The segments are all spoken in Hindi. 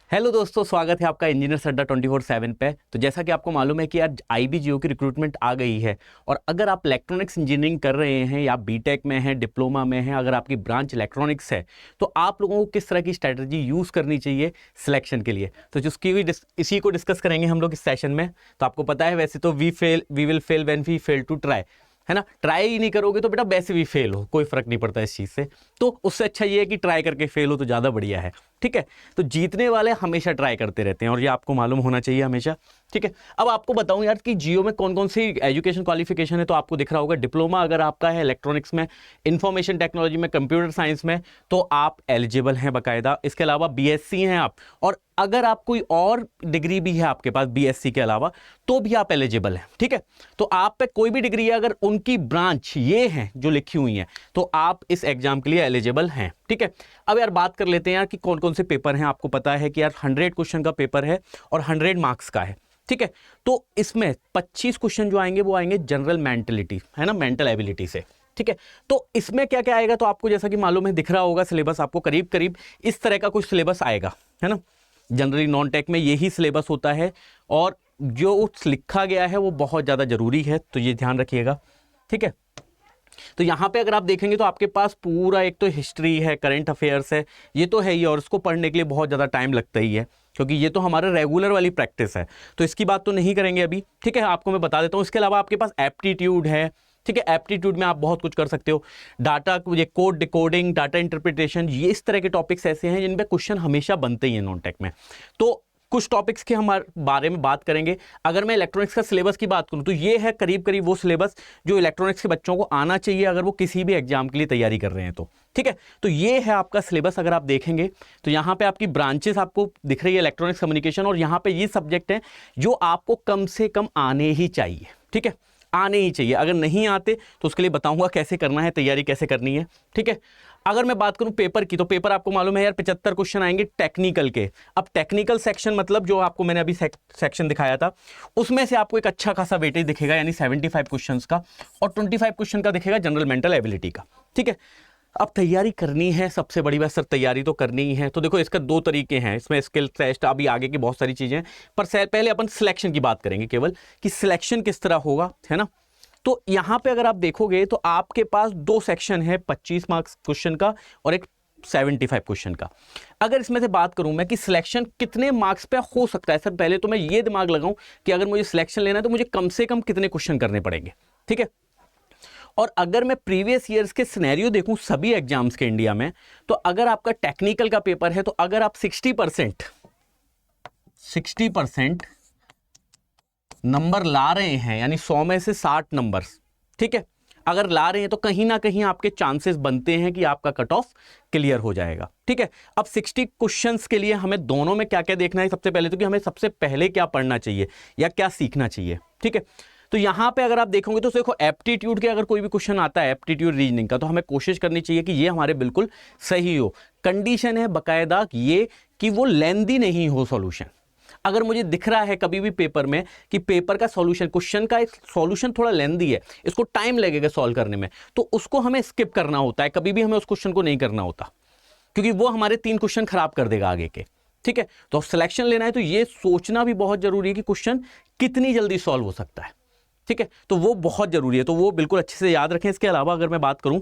हेलो दोस्तों, स्वागत है आपका इंजीनियर्स अड्डा 24/7 पे। तो जैसा कि आपको मालूम है कि आज आईबीजीओ की रिक्रूटमेंट आ गई है और अगर आप इलेक्ट्रॉनिक्स इंजीनियरिंग कर रहे हैं या बीटेक में हैं, डिप्लोमा में हैं, अगर आपकी ब्रांच इलेक्ट्रॉनिक्स है तो आप लोगों को किस तरह की स्ट्रैटेजी यूज़ करनी चाहिए सिलेक्शन के लिए, तो इसी को डिस्कस करेंगे हम लोग इस सेशन में। तो आपको पता है वैसे तो we will fail when we fail to try, है ना। ट्राई ही नहीं करोगे तो बेटा वैसे भी फेल हो, कोई फर्क नहीं पड़ता इस चीज़ से। तो उससे अच्छा ये है कि ट्राई करके फेल हो तो ज़्यादा बढ़िया है, ठीक है। तो जीतने वाले हमेशा ट्राई करते रहते हैं और ये आपको मालूम होना चाहिए हमेशा, ठीक है। अब आपको बताऊं यार कि जियो में कौन कौन सी एजुकेशन क्वालिफिकेशन है, तो आपको दिख रहा होगा डिप्लोमा अगर आपका है इलेक्ट्रॉनिक्स में, इंफॉर्मेशन टेक्नोलॉजी में, कंप्यूटर साइंस में, तो आप एलिजिबल हैं बाकायदा। इसके अलावा बीएससी हैं आप, और अगर आप कोई और डिग्री भी है आपके पास बीएससी के अलावा तो भी आप एलिजिबल हैं, ठीक है। तो आप पे कोई भी डिग्री है अगर उनकी ब्रांच ये है जो लिखी हुई है तो आप इस एग्जाम के लिए एलिजिबल हैं, ठीक है। अब यार बात कर लेते हैं यार कि कौन कौन से पेपर हैं। आपको पता है कि यार 100 क्वेश्चन का पेपर है और 100 मार्क्स का है, ठीक है। तो इसमें 25 क्वेश्चन जो आएंगे वो आएंगे जनरल मेंटलिटी, है ना, मेंटल एबिलिटी से, ठीक है। तो इसमें क्या क्या आएगा, तो आपको जैसा कि मालूम है दिख रहा होगा सिलेबस, आपको करीब करीब इस तरह का कुछ सिलेबस आएगा, है ना। जनरली नॉन टेक में यही सिलेबस होता है और जो लिखा गया है वो बहुत ज़्यादा ज़रूरी है, तो ये ध्यान रखिएगा, ठीक है। तो यहाँ पे अगर आप देखेंगे तो आपके पास पूरा एक तो हिस्ट्री है, करंट अफेयर्स है, ये तो है ही, और इसको पढ़ने के लिए बहुत ज़्यादा टाइम लगता ही है क्योंकि ये तो हमारा रेगुलर वाली प्रैक्टिस है, तो इसकी बात तो नहीं करेंगे अभी, ठीक है। आपको मैं बता देता हूँ। इसके अलावा आपके पास एप्टीट्यूड है, ठीक है। एप्टीट्यूड में आप बहुत कुछ कर सकते हो, डाटा, ये कोड डिकोडिंग, डाटा इंटरप्रिटेशन, ये इस तरह के टॉपिक्स ऐसे हैं जिन पे क्वेश्चन हमेशा बनते ही हैं नॉन टेक में। तो कुछ टॉपिक्स के हमारे बारे में बात करेंगे। अगर मैं इलेक्ट्रॉनिक्स का सिलेबस की बात करूं तो ये है करीब करीब वो सिलेबस जो इलेक्ट्रॉनिक्स के बच्चों को आना चाहिए अगर वो किसी भी एग्जाम के लिए तैयारी कर रहे हैं तो, ठीक है। तो ये है आपका सिलेबस। अगर आप देखेंगे तो यहाँ पे आपकी ब्रांचेस आपको दिख रही है, इलेक्ट्रॉनिक्स कम्युनिकेशन, और यहाँ पे ये सब्जेक्ट है जो आपको कम से कम आने ही चाहिए, ठीक है, आने ही चाहिए। अगर नहीं आते तो उसके लिए बताऊंगा कैसे करना है, तैयारी कैसे करनी है, ठीक है। अगर मैं बात करूं पेपर की, तो पेपर आपको मालूम है यार 75 क्वेश्चन आएंगे टेक्निकल के। अब टेक्निकल सेक्शन मतलब जो आपको मैंने अभी सेक्शन दिखाया था उसमें से आपको एक अच्छा खासा वेटेज दिखेगा, यानी 75 क्वेश्चंस का, और 25 क्वेश्चन का दिखेगा जनरल मेंटल एबिलिटी का, ठीक है। अब तैयारी करनी है, सबसे बड़ी बात सर तैयारी तो करनी ही है। तो देखो इसका दो तरीके हैं, इसमें स्किल टेस्ट, अभी आगे की बहुत सारी चीज़ें हैं, पर पहले अपन सिलेक्शन की बात करेंगे केवल कि सिलेक्शन किस तरह होगा, है ना। तो यहाँ पे अगर आप देखोगे तो आपके पास दो सेक्शन है, 25 मार्क्स क्वेश्चन का और एक 75 क्वेश्चन का। अगर इसमें से बात करूं मैं कि सिलेक्शन कितने मार्क्स पे हो सकता है, सर पहले तो मैं ये दिमाग लगाऊं कि अगर मुझे सिलेक्शन लेना है तो मुझे कम से कम कितने क्वेश्चन करने पड़ेंगे, ठीक है। और अगर मैं प्रीवियस ईयर्स के सिनेरियो देखूं सभी एग्जाम्स के इंडिया में, तो अगर आपका टेक्निकल का पेपर है तो अगर आप 60% नंबर ला रहे हैं, यानी 100 में से 60 नंबर, ठीक है, अगर ला रहे हैं तो कहीं ना कहीं आपके चांसेस बनते हैं कि आपका कट ऑफ क्लियर हो जाएगा, ठीक है। अब 60 क्वेश्चंस के लिए हमें दोनों में क्या क्या देखना है, सबसे पहले तो कि हमें सबसे पहले क्या पढ़ना चाहिए या क्या सीखना चाहिए, ठीक है। तो यहां पे अगर आप देखोगे तो देखो एप्टीट्यूड के अगर कोई भी क्वेश्चन आता है एप्टीट्यूड रीजनिंग का, तो हमें कोशिश करनी चाहिए कि ये हमारे बिल्कुल सही हो। कंडीशन है बाकायदा ये कि वो लेंदी नहीं हो सॉल्यूशन। अगर मुझे दिख रहा है कभी भी पेपर में कि पेपर का सॉल्यूशन, क्वेश्चन का एक सॉल्यूशन थोड़ा लेंदी है, इसको टाइम लगेगा सॉल्व करने में, तो उसको हमें स्किप करना होता है, कभी भी हमें उस क्वेश्चन को नहीं करना होता, क्योंकि वो हमारे 3 क्वेश्चन खराब कर देगा आगे के, ठीक है। तो सिलेक्शन लेना है तो ये सोचना भी बहुत जरूरी है कि क्वेश्चन कितनी जल्दी सॉल्व हो सकता है, ठीक है। तो वो बहुत जरूरी है, तो वो बिल्कुल अच्छे से याद रखें। इसके अलावा अगर मैं बात करूं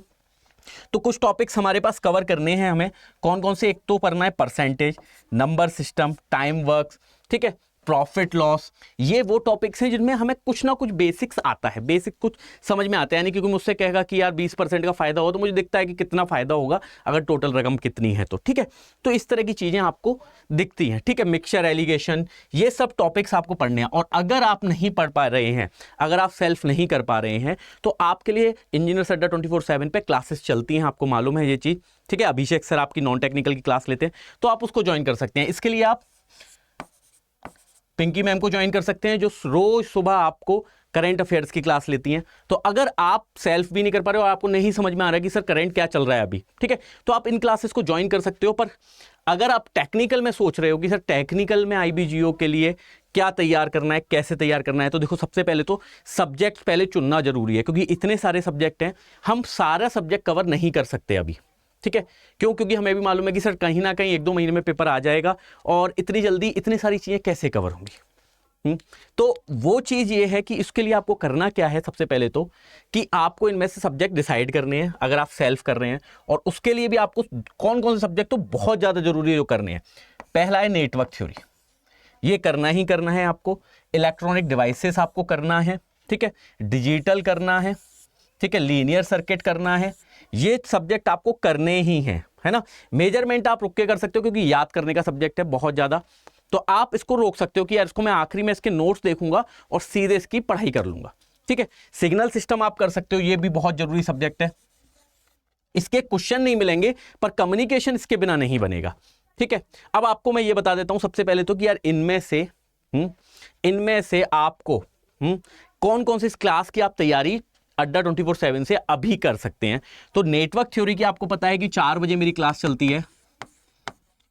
तो कुछ टॉपिक्स हमारे पास कवर करने हैं हमें। कौन कौन से, एक तो पढ़ना है percentage, number system, time works, ठीक है, प्रॉफिट लॉस। ये वो टॉपिक्स हैं जिनमें हमें कुछ ना कुछ बेसिक्स आता है, बेसिक कुछ समझ में आता है, यानी क्योंकि मुझसे कहेगा कि यार 20% का फायदा हो तो मुझे दिखता है कि कितना फायदा होगा अगर टोटल रकम कितनी है तो, ठीक है। तो इस तरह की चीजें आपको दिखती हैं, ठीक है। मिक्सचर, एलिगेशन, ये सब टॉपिक्स आपको पढ़ने हैं। और अगर आप नहीं पढ़ पा रहे हैं, अगर आप सेल्फ नहीं कर पा रहे हैं, तो आपके लिए इंजीनियर्स अड्डा 24/7 पे क्लासेस चलती हैं, आपको मालूम है ये चीज, ठीक है। अभिषेक सर आपकी नॉन टेक्निकल की क्लास लेते हैं तो आप उसको ज्वाइन कर सकते हैं। इसके लिए आप पिंकी मैम को ज्वाइन कर सकते हैं जो रोज सुबह आपको करंट अफेयर्स की क्लास लेती हैं। तो अगर आप सेल्फ भी नहीं कर पा रहे हो और आपको नहीं समझ में आ रहा है कि सर करंट क्या चल रहा है अभी, ठीक है, तो आप इन क्लासेस को ज्वाइन कर सकते हो। पर अगर आप टेक्निकल में सोच रहे हो कि सर टेक्निकल में आईबीजीओ के लिए क्या तैयार करना है, कैसे तैयार करना है, तो देखो सबसे पहले तो सब्जेक्ट पहले चुनना जरूरी है, क्योंकि इतने सारे सब्जेक्ट हैं, हम सारा सब्जेक्ट कवर नहीं कर सकते अभी, ठीक है, क्यों? क्योंकि हमें भी मालूम है कि सर कहीं ना कहीं 1-2 महीने में पेपर आ जाएगा और इतनी जल्दी इतनी सारी चीज़ें कैसे कवर होंगी। तो वो चीज़ ये है कि इसके लिए आपको करना क्या है, सबसे पहले तो कि आपको इनमें से सब्जेक्ट डिसाइड करने हैं अगर आप सेल्फ कर रहे हैं, और उसके लिए भी आपको कौन कौन से सब्जेक्ट तो बहुत ज़्यादा जरूरी है जो करने हैं। पहला है नेटवर्क थ्योरी, ये करना ही करना है आपको। इलेक्ट्रॉनिक डिवाइसेस आपको करना है, ठीक है, डिजिटल करना है, ठीक है, लीनियर सर्किट करना है, ये सब्जेक्ट आपको करने ही हैं, है ना। मेजरमेंट आप रुक के कर सकते हो क्योंकि याद करने का सब्जेक्ट है बहुत ज़्यादा, तो आप इसको रोक सकते हो कि यार इसको मैं आखिरी में इसके नोट्स देखूंगा और सीधे इसकी पढ़ाई कर लूंगा, ठीक है। सिग्नल सिस्टम आप कर सकते हो, ये भी बहुत जरूरी सब्जेक्ट है। इसके क्वेश्चन नहीं मिलेंगे पर कम्युनिकेशन इसके बिना नहीं बनेगा, ठीक है। अब आपको मैं ये बता देता हूं सबसे पहले तो कि यार इनमें से आपको कौन कौन सी क्लास की आप तैयारी अड्डा 24/7 से अभी कर सकते हैं। तो नेटवर्क थ्योरी की आपको पता है कि 4 बजे मेरी क्लास चलती है,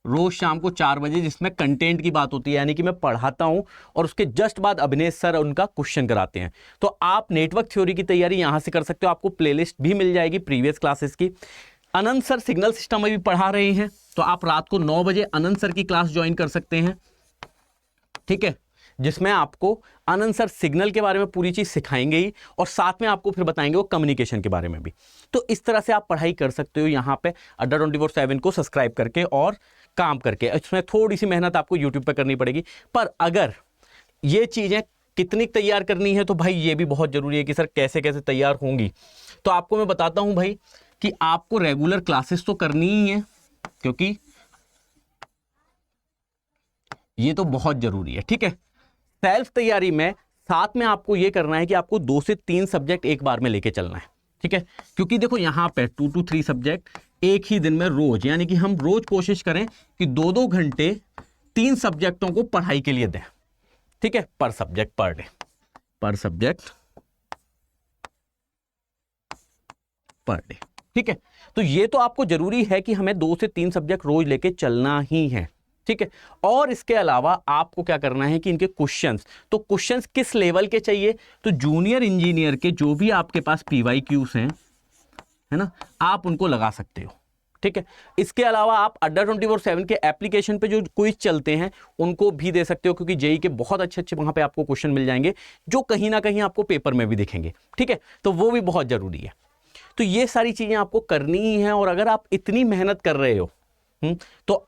रोज शाम को 4 बजे, जिसमें कंटेंट की बात होती है, यानी कि मैं पढ़ाता हूं और उसके जस्ट बाद अभिनेश सर उनका क्वेश्चन कराते हैं। तो आप नेटवर्क थ्योरी की तैयारी यहां से कर सकते हो, आपको प्लेलिस्ट भी मिल जाएगी प्रीवियस क्लासेस की। अनंत सर सिग्नल सिस्टम में भी पढ़ा रहे हैं, तो आप रात को 9 बजे अनंत सर की क्लास ज्वाइन कर सकते हैं, ठीक है, जिसमें आपको आनंद सर सिग्नल के बारे में पूरी चीज सिखाएंगे ही और साथ में आपको फिर बताएंगे वो कम्युनिकेशन के बारे में भी। तो इस तरह से आप पढ़ाई कर सकते हो यहाँ पे अड्डा 24/7 को सब्सक्राइब करके और काम करके। इसमें थोड़ी सी मेहनत आपको यूट्यूब पे करनी पड़ेगी, पर अगर ये चीजें कितनी तैयार करनी है तो भाई ये भी बहुत जरूरी है कि सर कैसे कैसे तैयार होंगी। तो आपको मैं बताता हूं भाई कि आपको रेगुलर क्लासेस तो करनी ही है, क्योंकि ये तो बहुत जरूरी है, ठीक है। सेल्फ तैयारी में साथ में आपको ये करना है कि आपको 2 से 3 सब्जेक्ट एक बार में लेके चलना है, ठीक है, क्योंकि देखो यहां पे 2 to 3 सब्जेक्ट एक ही दिन में रोज, यानी कि हम रोज कोशिश करें कि 2-2 घंटे 3 सब्जेक्टों को पढ़ाई के लिए दें, ठीक है, पर सब्जेक्ट पर डे, पर सब्जेक्ट पर डे, ठीक है। तो ये तो आपको जरूरी है कि हमें 2 से 3 सब्जेक्ट रोज लेके चलना ही है, ठीक है। और इसके अलावा आपको क्या करना है कि इनके क्वेश्चंस, तो क्वेश्चंस किस लेवल के चाहिए, तो जूनियर इंजीनियर के जो भी आपके पास PYQs हैं, है ना, आप उनको लगा सकते हो, ठीक है। इसके अलावा आप अड्डा 24/7 के एप्लीकेशन पे जो क्विज चलते हैं उनको भी दे सकते हो, क्योंकि जेई के बहुत अच्छे अच्छे वहां पे आपको क्वेश्चन मिल जाएंगे जो कहीं ना कहीं आपको पेपर में भी दिखेंगे, ठीक है, तो वो भी बहुत जरूरी है। तो ये सारी चीजें आपको करनी ही है, और अगर आप इतनी मेहनत कर रहे हो तो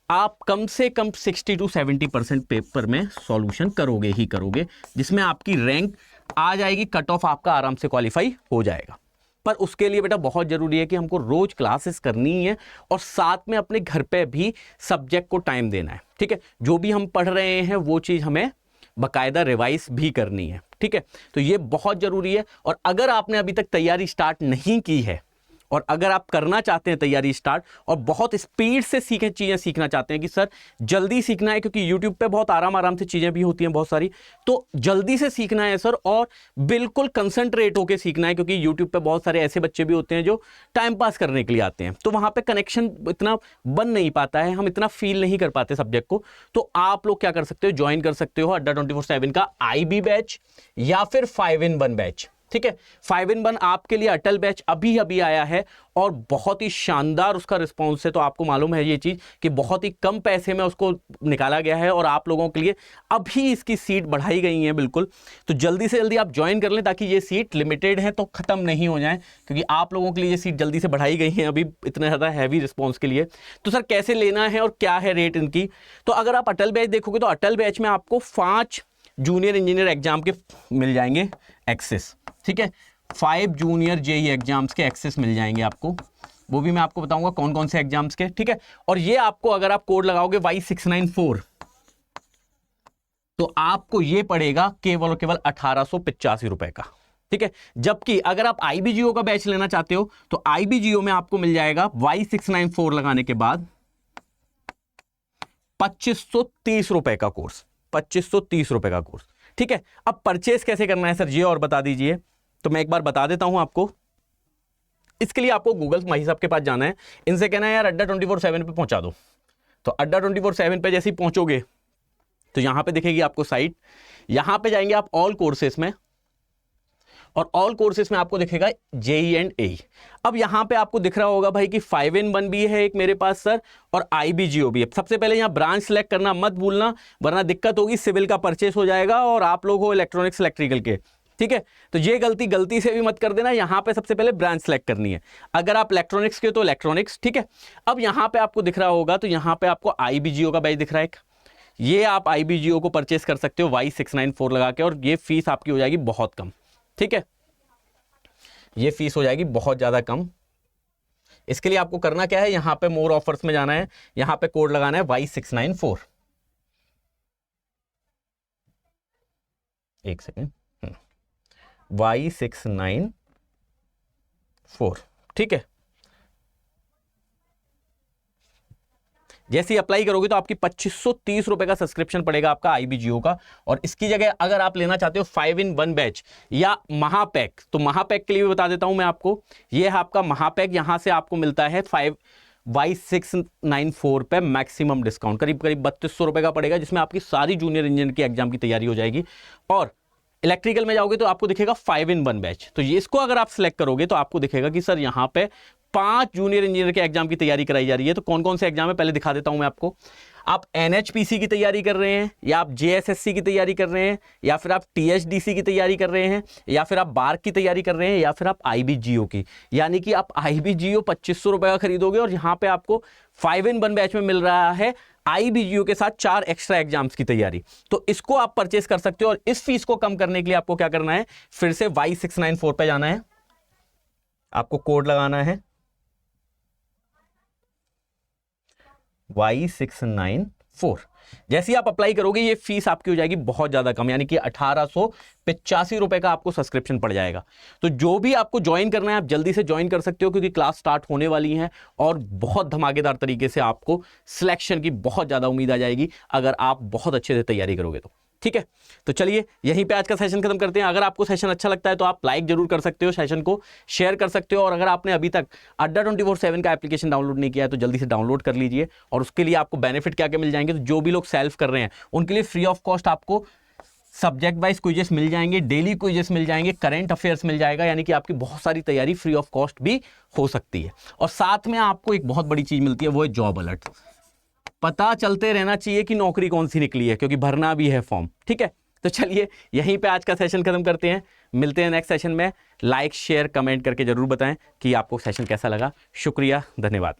आप कम से कम 60 to 70% पेपर में सॉल्यूशन करोगे ही करोगे, जिसमें आपकी रैंक आ जाएगी, कट ऑफ आपका आराम से क्वालिफाई हो जाएगा। पर उसके लिए बेटा बहुत जरूरी है कि हमको रोज क्लासेस करनी है और साथ में अपने घर पे भी सब्जेक्ट को टाइम देना है, ठीक है। जो भी हम पढ़ रहे हैं वो चीज हमें बाकायदा रिवाइज भी करनी है, ठीक है। तो ये बहुत जरूरी है। और अगर आपने अभी तक तैयारी स्टार्ट नहीं की है और अगर आप करना चाहते हैं तैयारी स्टार्ट और बहुत स्पीड से चीजें सीखना चाहते हैं कि सर जल्दी सीखना है, क्योंकि यूट्यूब पे बहुत आराम से चीजें भी होती हैं बहुत सारी, तो जल्दी से सीखना है सर, और बिल्कुल कंसंट्रेट होकर सीखना है, क्योंकि यूट्यूब पे बहुत सारे ऐसे बच्चे भी होते हैं जो टाइम पास करने के लिए आते हैं, तो वहां पे कनेक्शन इतना बन नहीं पाता है, हम इतना फील नहीं कर पाते सब्जेक्ट को। तो आप लोग क्या कर सकते हो, ज्वाइन कर सकते हो अड्डा 24/7 का IB बैच या फिर 5-in-1 बैच, ठीक है। 5-in-1 आपके लिए अटल बैच अभी अभी आया है और बहुत ही शानदार उसका रिस्पॉन्स है। तो आपको मालूम है ये चीज कि बहुत ही कम पैसे में उसको निकाला गया है और आप लोगों के लिए अभी इसकी सीट बढ़ाई गई है बिल्कुल। तो जल्दी से जल्दी आप ज्वाइन कर लें ताकि ये सीट लिमिटेड है तो खत्म नहीं हो जाए, क्योंकि आप लोगों के लिए ये सीट जल्दी से बढ़ाई गई है अभी इतना ज्यादा हैवी रिस्पॉन्स के लिए। तो सर कैसे लेना है और क्या है रेट इनकी, तो अगर आप अटल बैच देखोगे तो अटल बैच में आपको 5 जूनियर इंजीनियर एग्जाम के मिल जाएंगे एक्सेस, ठीक है, 5 जूनियर जेई एग्जाम्स के एक्सेस मिल जाएंगे आपको, वो भी मैं आपको बताऊंगा कौन कौन से एग्जाम्स के, ठीक है। और ये आपको अगर आप कोड लगाओगे Y694 तो आपको ये पड़ेगा केवल और केवल 1885 रुपए का, ठीक है। जबकि अगर आप IBGO का बैच लेना चाहते हो तो IBGO में आपको मिल जाएगा Y694 लगाने के बाद 2530 रुपए का कोर्स, 2530 रुपए का कोर्स, ठीक है। अब परचेस कैसे करना है सर ये और बता दीजिए, तो मैं एक बार बता देता हूं आपको। इसके लिए आपको गूगल माही साहब के पास जाना है, इनसे कहना है यार अड्डा 24/7 पे पहुंचा दो। तो अड्डा 24/7 पे जैसे ही पहुंचोगे तो यहां पे दिखेगी आपको साइट, यहां पे जाएंगे आप ऑल कोर्सेस में, और ऑल कोर्सेज में आपको दिखेगा जेई एंड ए। अब यहां पे आपको दिख रहा होगा भाई कि 5-in-1 भी है एक मेरे पास सर, और IBGO भी है। सबसे पहले यहां ब्रांच सेलेक्ट करना मत भूलना, वरना दिक्कत होगी, सिविल का परचेस हो जाएगा और आप लोग हो इलेक्ट्रॉनिक्स इलेक्ट्रिकल के, ठीक है। तो ये गलती से भी मत कर देना, यहां पे सबसे पहले ब्रांच सेलेक्ट करनी है। अगर आप इलेक्ट्रॉनिक्स के तो इलेक्ट्रॉनिक्स, ठीक है। अब यहां पे आपको दिख रहा होगा, तो यहां पे आपको IBGO का बैच दिख रहा है एक, ये आप IBGO को परचेस कर सकते हो Y694 लगा के, और ये फीस आपकी हो जाएगी बहुत कम, ठीक है। ये फीस हो जाएगी बहुत ज्यादा कम। इसके लिए आपको करना क्या है, यहां पे मोर ऑफर्स में जाना है, यहां पे कोड लगाना है Y694। एक सेकेंड, Y694, ठीक है। जैसे ही अप्लाई करोगे तो आपकी 2530 रुपए का सब्सक्रिप्शन पड़ेगा आपका IBGO का। और इसकी जगह अगर आप लेना चाहते हो 5-in-1 बैच या महापैक, तो महापैक के लिए भी बता देता हूं मैं आपको। ये है आपका महापैक, यहां से आपको मिलता है Y694 पे मैक्सिमम डिस्काउंट, करीब 3200 रुपए का पड़ेगा, जिसमें आपकी सारी जूनियर इंजीनियर की एग्जाम की तैयारी हो जाएगी। और इलेक्ट्रिकल में जाओगे तो आपको दिखेगा 5-in-1 बैच, तो ये इसको अगर आप सिलेक्ट करोगे तो आपको दिखेगा कि सर यहाँ पे 5 जूनियर इंजीनियर के एग्जाम की तैयारी कराई जा रही है। तो कौन कौन से एग्जाम है पहले दिखा देता हूं मैं आपको। आप NHPC की तैयारी कर रहे हैं, या आप JSSC की तैयारी कर रहे हैं, या फिर आप THDC की तैयारी कर रहे हैं, या फिर आप बार्क की तैयारी कर रहे हैं, या फिर आप IBGO की, यानी कि आप IBGO 2500 रुपए का खरीदोगे और यहाँ पे आपको 5-in-1 बैच में मिल रहा है IBGO के साथ 4 एक्स्ट्रा एग्जाम्स की तैयारी। तो इसको आप परचेस कर सकते हो। और इस फीस को कम करने के लिए आपको क्या करना है, फिर से Y694 पे जाना है, आपको कोड लगाना है Y694। जैसे ही आप अप्लाई करोगे ये फीस आपकी हो जाएगी बहुत ज्यादा कम, यानी कि 1885 रुपए का आपको सब्सक्रिप्शन पड़ जाएगा। तो जो भी आपको ज्वाइन करना है आप जल्दी से ज्वाइन कर सकते हो, क्योंकि क्लास स्टार्ट होने वाली है और बहुत धमाकेदार तरीके से आपको सिलेक्शन की बहुत ज्यादा उम्मीद आ जाएगी अगर आप बहुत अच्छे से तैयारी करोगे तो, ठीक है। तो चलिए यहीं पे आज का सेशन खत्म करते हैं। अगर आपको सेशन अच्छा लगता है तो आप लाइक जरूर कर सकते हो, सेशन को शेयर कर सकते हो, और अगर आपने अभी तक अड्डा 24/7 का एप्लीकेशन डाउनलोड नहीं किया है तो जल्दी से डाउनलोड कर लीजिए। और उसके लिए आपको बेनिफिट क्या क्या मिल जाएंगे, तो जो भी लोग सेल्फ कर रहे हैं उनके लिए फ्री ऑफ कॉस्ट आपको सब्जेक्ट वाइज क्विजेस मिल जाएंगे, डेली क्विजेस मिल जाएंगे, करंट अफेयर्स मिल जाएगा, यानी कि आपकी बहुत सारी तैयारी फ्री ऑफ कॉस्ट भी हो सकती है। और साथ में आपको एक बहुत बड़ी चीज मिलती है, वो है जॉब अलर्ट। पता चलते रहना चाहिए कि नौकरी कौन सी निकली है, क्योंकि भरना भी है फॉर्म, ठीक है। तो चलिए यहीं पे आज का सेशन खत्म करते हैं, मिलते हैं नेक्स्ट सेशन में। लाइक शेयर कमेंट करके जरूर बताएं कि आपको सेशन कैसा लगा। शुक्रिया, धन्यवाद।